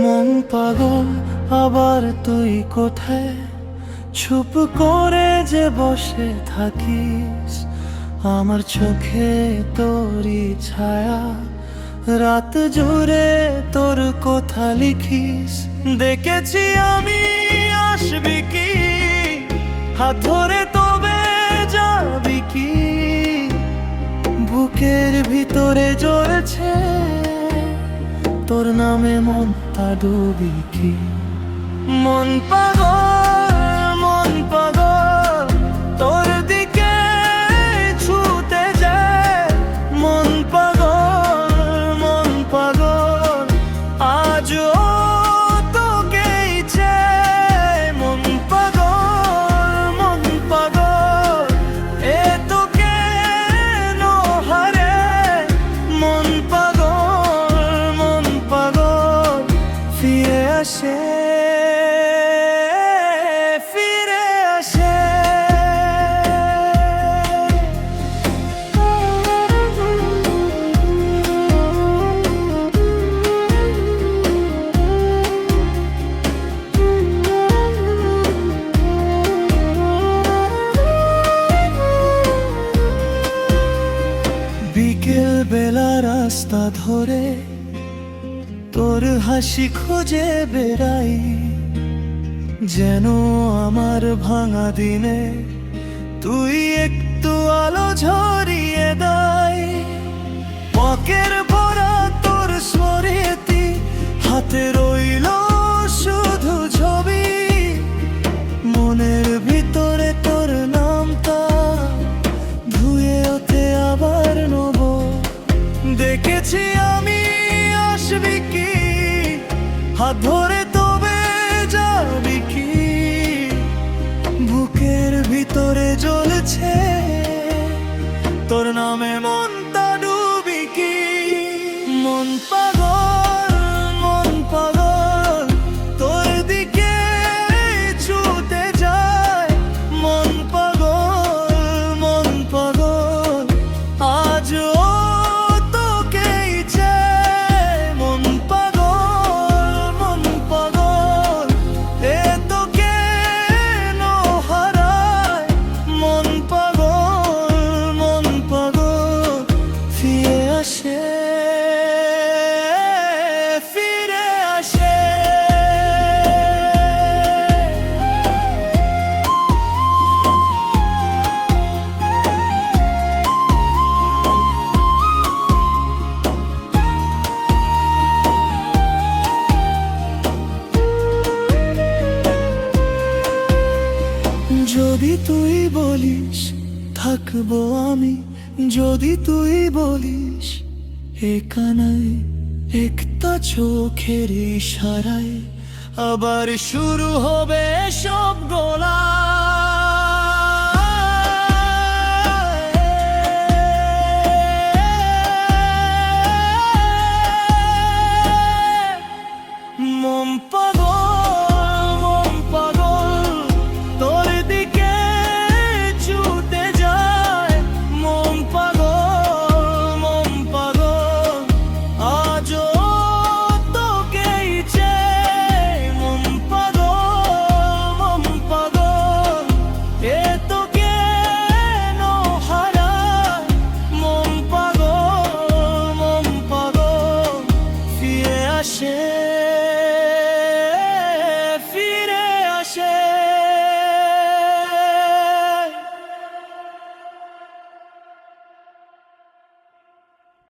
মন পাগল আবার তুই কোথায় চুপ করে যে বসে থাকিস, আমার চোখে তোরই ছায়া, রাত জুড়ে তোর কথা লিখিস। দেখেছি আমি আসবি কি, হাত ধরে তবে যাবি কি, বুকের ভিতরে জ্বলছে তোর নামে মনটা ডুবি কি। মন পাগল তোর দিকে ছুটে যায়। মন পাগল আজও তোকেই চায়। মন পাগল এ তোকে হারে। মন পাগল ফিরে আসে, ফিরে আসে। বিকেল বেলা রাস্তা ধরে তোর হাসি খুঁজে বেড়াই, যেন আমার ভাঙা দিনে তুই একটু আলো ঝরিয়ে দাই। পকের ভরা তোর স্মৃতি, হাতে রইল শুধু ছবি, মনের ভিতরে তোর নামটা ধুয়ে ওঠে আবার নব। দেখেছি আমি আসবি কি, হাত ধরে তবে যাবি কি, বুকের ভিতরে জ্বলছে তোর নামে মনটা ডুবি কি। মন পাগল তোর দিকে ছুটে যায়। মন পাগল আজও তোকেই চায়। মন পাগল এ তোকে হারায়। মন পাগল ফিরে আসে, ফিরে আসে। যদি তুই বলিস থাকবো আমি, যদি তুই বলিস এখানায়, একটা চোখের ইশারায় আবার শুরু হবে সব গোলা।